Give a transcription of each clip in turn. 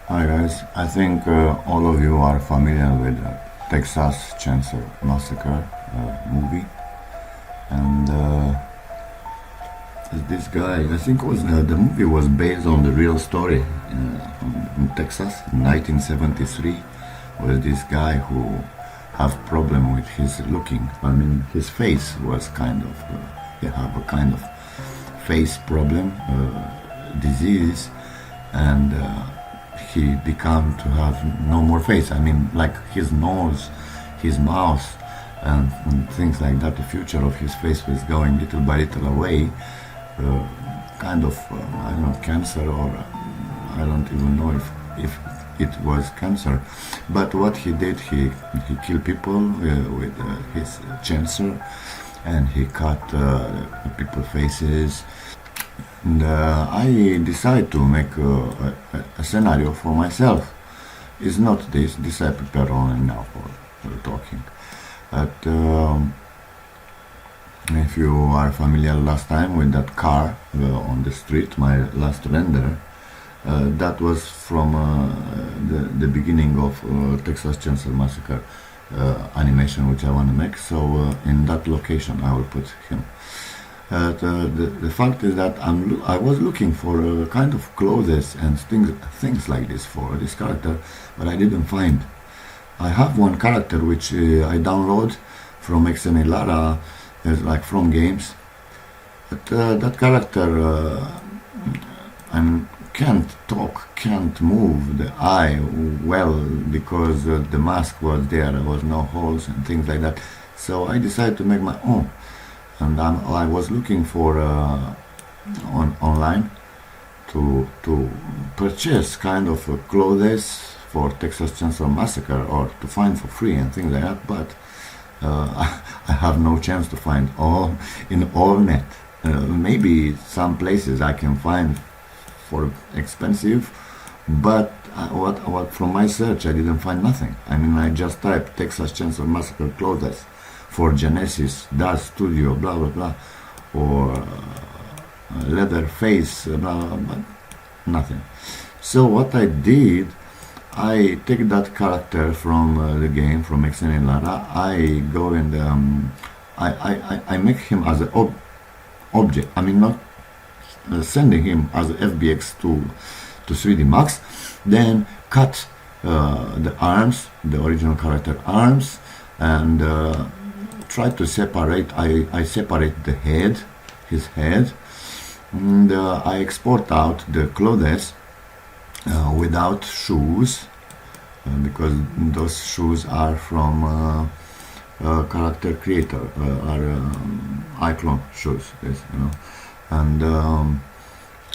Hi guys, I think all of you are familiar with Texas Chainsaw Massacre movie, and this guy, I think the movie was based on the real story in Texas in 1973, was this guy who have problem with his looking. I mean, his face was kind of he have a kind of face problem, disease, and he become to have no more face. I mean, like his nose, his mouth, and things like that. The future of his face was going little by little away. Kind of, I don't know, cancer, or I don't even know if it was cancer. But what he did, he killed people with his chainsaw, and he cut people's faces. And I decided to make a scenario for myself. It's not this I prepare only now for talking. But if you are familiar last time with that car on the street, my last render, that was from the beginning of Texas Chainsaw Massacre animation which I want to make. So in that location I will put him. The fact is that I was looking for a kind of clothes and things like this for this character, but I didn't find. I have one character which I download from XNA like from games, but that character can't talk, can't move the eye well because the mask was there was no holes and things like that. So I decided to make my own. And I was looking for online to purchase kind of clothes for Texas Chainsaw Massacre, or to find for free and things like that. But I have no chance to find all in all net. Maybe some places I can find for expensive, but what from my search I didn't find nothing. I mean, I just typed Texas Chainsaw Massacre clothes for Genesis, Dark Studio, blah blah blah, or leather face, blah, blah, but nothing. So what I did, I take that character from the game, from XN Lara. I go and I make him as an object. I mean, not sending him as a FBX to 3D Max. Then cut the arms, the original character arms, and try to separate. I separate the head, his head, and I export out the clothes without shoes, because those shoes are from character creator, are iClone shoes, yes, and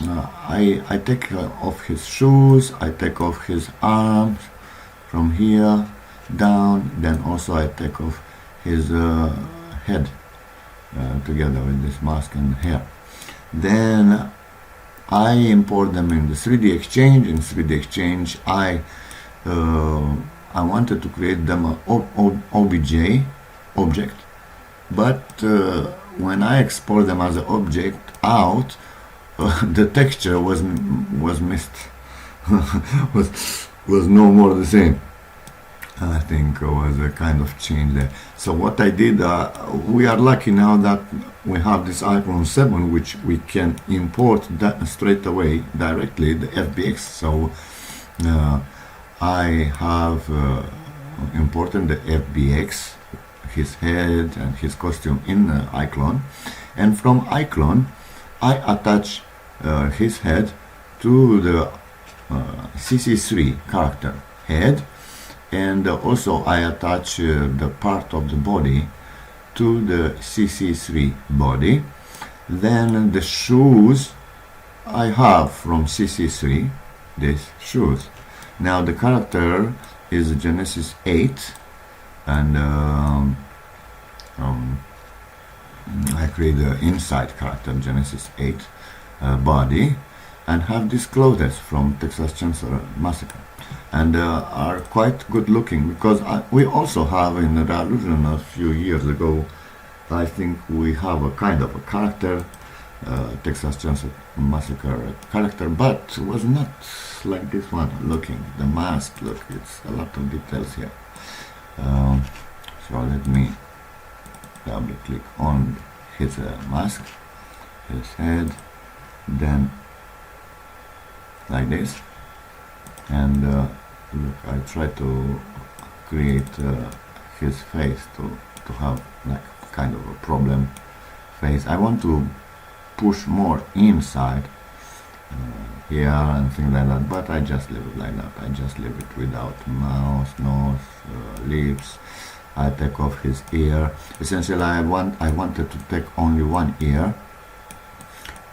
I take off his shoes, I take off his arms from here down, then also I take off his head together with this mask and hair. Then I import them in the 3D Exchange. In 3D Exchange, I wanted to create them a OBJ object, but when I export them as an object out, the texture was missed, was no more the same. I think it was a kind of change there. So what I did, we are lucky now that we have this iClone 7, which we can import that straight away directly, the FBX. So I have imported the FBX, his head and his costume in iClone, and from iClone I attach his head to the CC3 character head, and also I attach the part of the body to the CC3 body. Then the shoes I have from CC3, these shoes. Now the character is Genesis 8, and I create the inside character Genesis 8 body, and have these clothes from Texas Chainsaw Massacre, and are quite good looking, because we also have in the Illusion a few years ago, I think we have a kind of a character, Texas Chainsaw Massacre character, but was not looks like this one. Looking, the mask, look, it's a lot of details here. So let me double click on his mask, his head, then like this, and look, I try to create his face to have like kind of a problem face. I want to push more inside here and things like that, but I just leave it like that. I just leave it without mouth, nose, lips. I take off his ear. Essentially, I wanted to take only one ear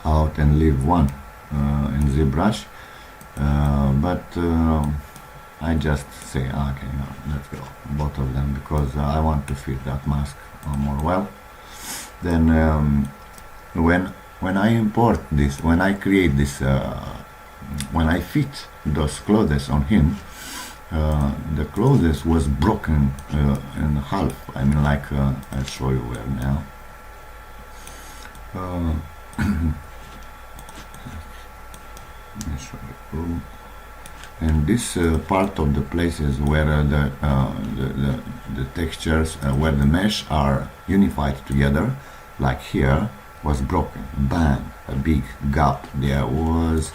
out and leave one in ZBrush, but I just say, okay, no, let's go both of them, because I want to fit that mask more well. Then when I import this, when I create this, when I fit those clothes on him, the clothes was broken in half. I mean, like I'll show you where now. Let me show you. And this part of the places where the textures, where the mesh are unified together, like here, was broken. Bang! A big gap. There was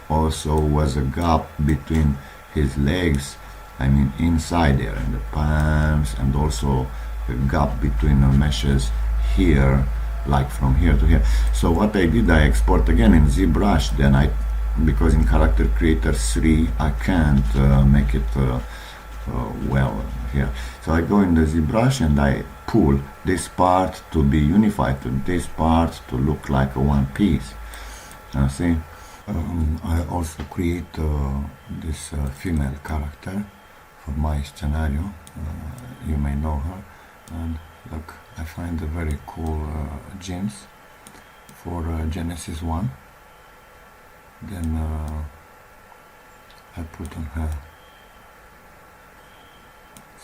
a gap between his legs. I mean, inside there, and the palms, and also a gap between the meshes here, like from here to here. So what I did, I export again in ZBrush. Then because in Character Creator 3 I can't make it well here. So I go in the ZBrush and I pull this part to be unified to this part to look like a one piece. See? I also create this female character for my scenario. You may know her. And look, I find a very cool jeans for Genesis 1. Then I put on her.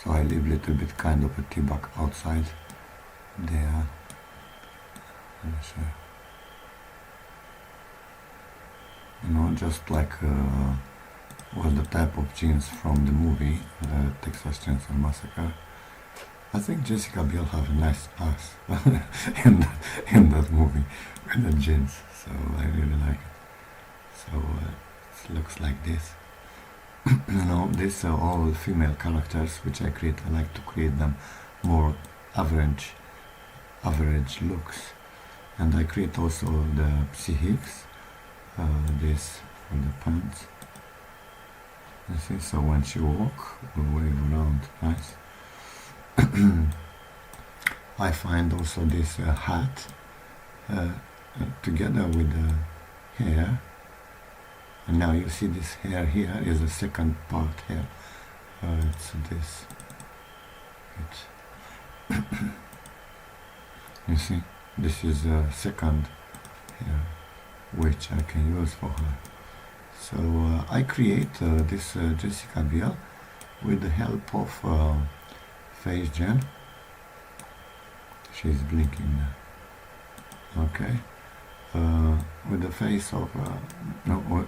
So I leave a little bit kind of a T-back outside there. Let me show you. You know, just like was the type of jeans from the movie Texas Chainsaw Massacre. I think Jessica Biel have a nice ass in that movie with the jeans, so I really like it. So it looks like this. You know, these are all female characters which I create. I like to create them more average looks, and I create also the psychics. This for the pants. You see, so when she walk, we wave around nice. I find also this hat together with the hair. And now you see this hair here is the second part here. It's this. You see, this is the second hair which I can use for her. So I create this Jessica Biel with the help of Face Gen. She's blinking now. Okay. With the face of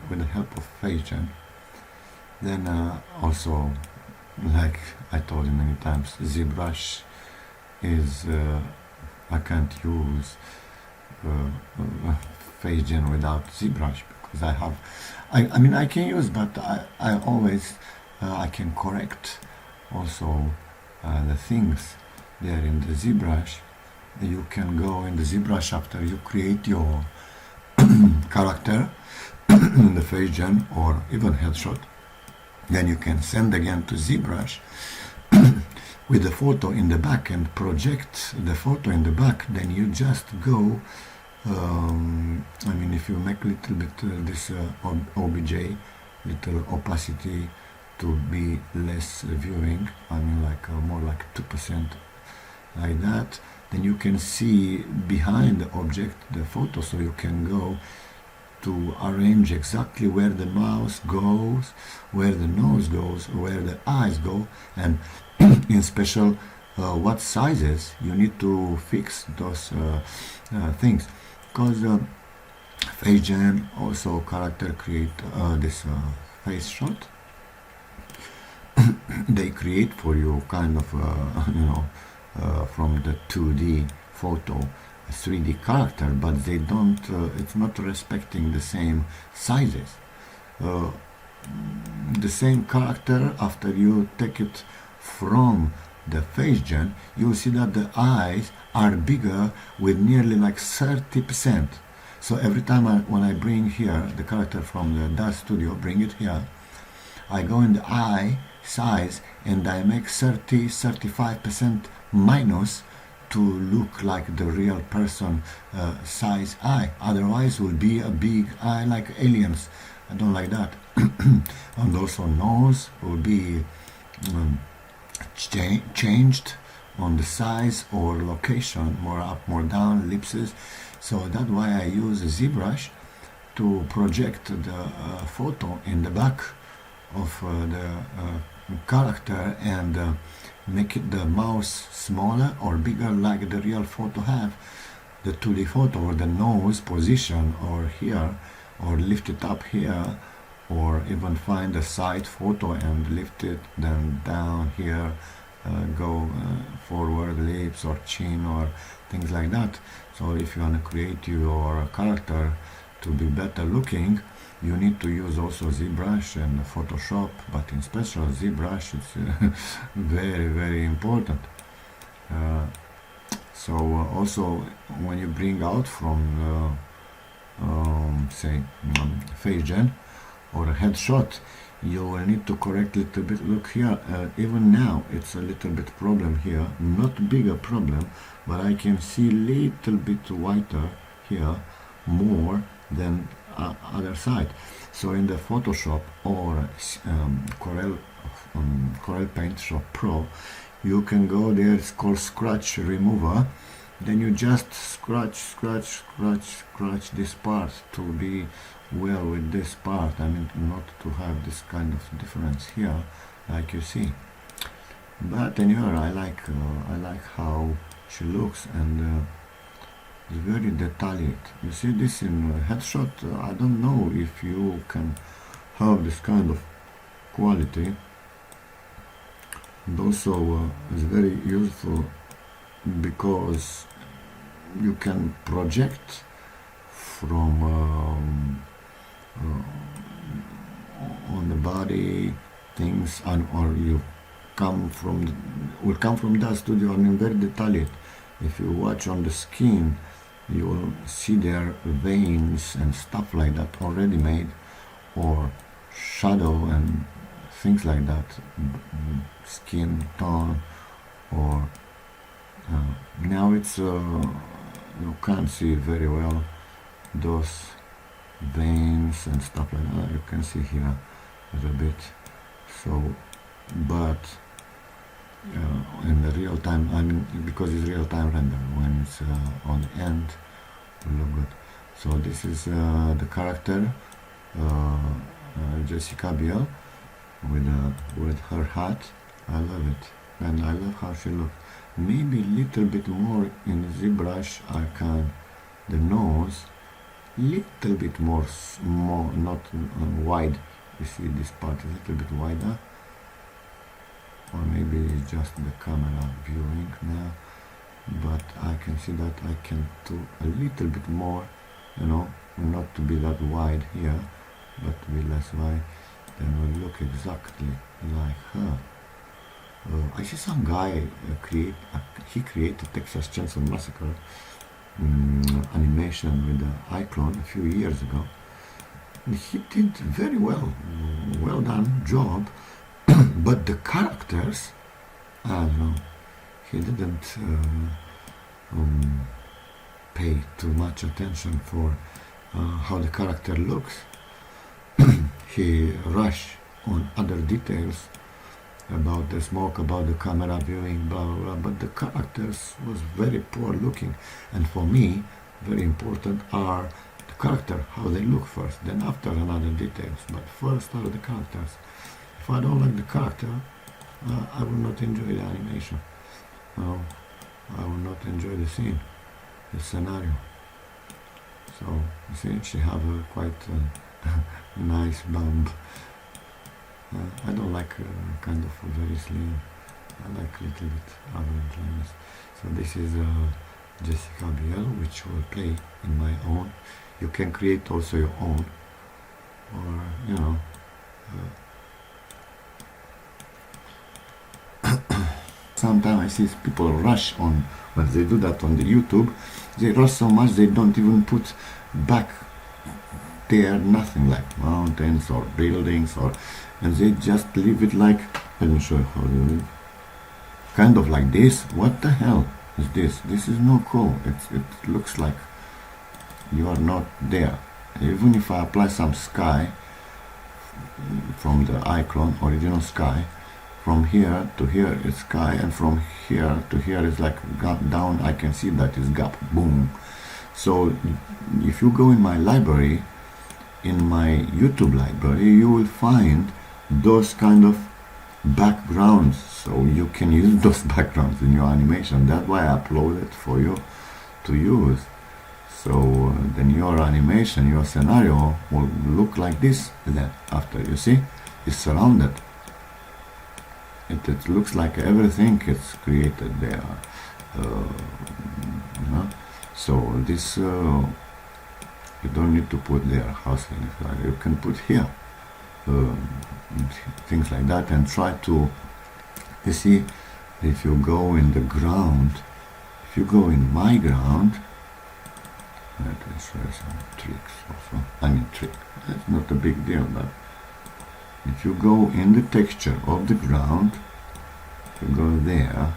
with the help of Face Gen. Then also, like I told you many times, ZBrush is I can't use Face Gen without ZBrush, because I mean I can use, but I always I can correct also the things there in the ZBrush. You can go in the ZBrush after you create your character in the Face Gen or even headshot. Then you can send again to ZBrush with the photo in the back and project the photo in the back. Then you just go, I mean, if you make a little bit this OBJ, little opacity to be less viewing, I mean like more like 2%, like that, then you can see behind the object the photo, so you can go to arrange exactly where the mouth goes, where the nose goes, where the eyes go, and in special what sizes you need to fix those things, because Face Gen also character create this face shot, they create for you kind of from the 2D photo a 3D character, but they don't. It's not respecting the same sizes. Uh, the same character, after you take it from the face gen, you will see that the eyes are bigger with nearly like 30%. So every time when I bring here the character from the DAZ studio, bring it here, I go in the eye size and I make 30-35% minus to look like the real person size eye. Otherwise will be a big eye like aliens. I don't like that. And also nose will be changed on the size or location, more up, more down, ellipses. So that's why I use a ZBrush to project the photo in the back of the character and make it the mouth smaller or bigger like the real photo have. The 2D photo, or the nose position, or here, or lift it up here, or even find a side photo and lift it then down here, go forward lips or chin or things like that. So if you want to create your character to be better looking, you need to use also ZBrush and Photoshop, but in special ZBrush it's very, very important. Also when you bring out from say face gen or a headshot, you will need to correct a little bit. Look here, even now it's a little bit problem here, not bigger problem, but I can see little bit whiter here more than other side. So in the Photoshop or Corel Paint Shop Pro, you can go there, it's called scratch remover. Then you just scratch this part to be well with this part. I mean, not to have this kind of difference here, like you see. But anyway, I like how she looks, and it's very detailed. You see this in headshot. I don't know if you can have this kind of quality. And also, it's very useful because you can project from on the body things, or you will come from that studio. I mean, very detailed. If you watch on the skin, you will see their veins and stuff like that already made, or shadow and things like that, skin tone, or now it's you can't see very well those veins and stuff like that. You can see here a little bit. So, but in the real time, I mean, because it's real time render, when it's on the end, it will look good. So this is the character Jessica Biel with her hat. I love it, and I love how she looks. Maybe a little bit more in ZBrush. I can the nose little bit more not wide. You see this part is a little bit wider, or maybe it's just the camera viewing now, but I can see that I can do a little bit more, not to be that wide here, but to be less wide, then will look exactly like her. I see some guy he created Texas Chainsaw Massacre animation with the iClone a few years ago. And he did very well done job, but the characters, I don't know, he didn't pay too much attention for how the character looks. He rushed on other details about the smoke, about the camera viewing, blah, blah, blah, but the characters was very poor looking. And for me, very important are the character, how they look first, then after another details, but first are the characters. If I don't like the character, I will not enjoy the animation. I will not enjoy the scene, the scenario. So, you see, she have a quite nice bump I don't like kind of very slim. I like a little bit average lines. So this is Jessica Biel, which will play in my own. You can create also your own, or you know. Sometimes I see people rush on when they do that on the YouTube. They rush so much they don't even put back there nothing like mountains or buildings, or and they just leave it like, let me show you how they live. Kind of like this. What the hell is this? This is no cool. It looks like you are not there. Even if I apply some sky from the icon, original sky, from here to here is sky, and from here to here is like down. I can see that is gap. Boom. So if you go in my library, in my YouTube library, you will find those kind of backgrounds, so you can use those backgrounds in your animation. That's why I upload it for you to use. So then your animation, your scenario will look like this. Then after, you see, it's surrounded. It looks like everything is created there. You know? So this you don't need to put there house. You can put here things like that, and try to, you see, if you go in the ground, if you go in my ground, let me show you some tricks also. I mean trick, it's not a big deal, but if you go in the texture of the ground, you go there,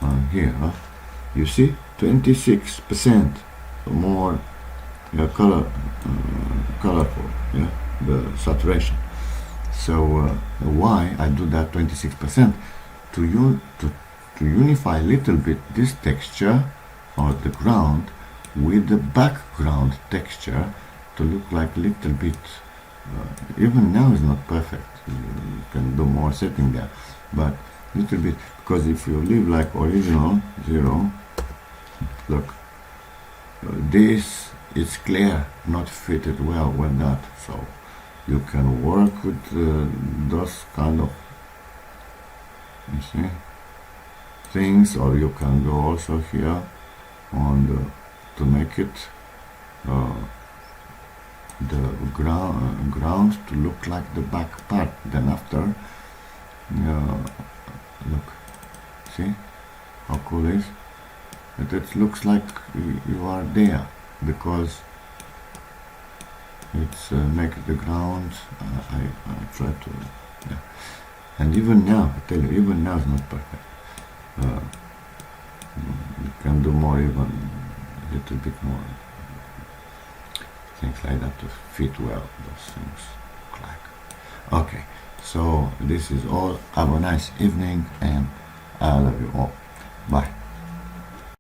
and here, you see 26% more colorful, yeah, the saturation. So why I do that 26%? To unify a little bit this texture of the ground with the background texture, to look like a little bit, even now is not perfect, you can do more setting there, but little bit, because if you leave like original 0, look, this is clear, not fitted well with that. So you can work with those kind of, you see, things, or you can go also here on the, to make it the ground to look like the back part. Then after, look, see how cool it is? It looks like you are there, because it's make the ground. I try to, yeah. And even now, I tell you, even now is not perfect. You can do more, even a little bit more things like that to fit well those things look like. Okay, so this is all. Have a nice evening, and I love you all. Bye.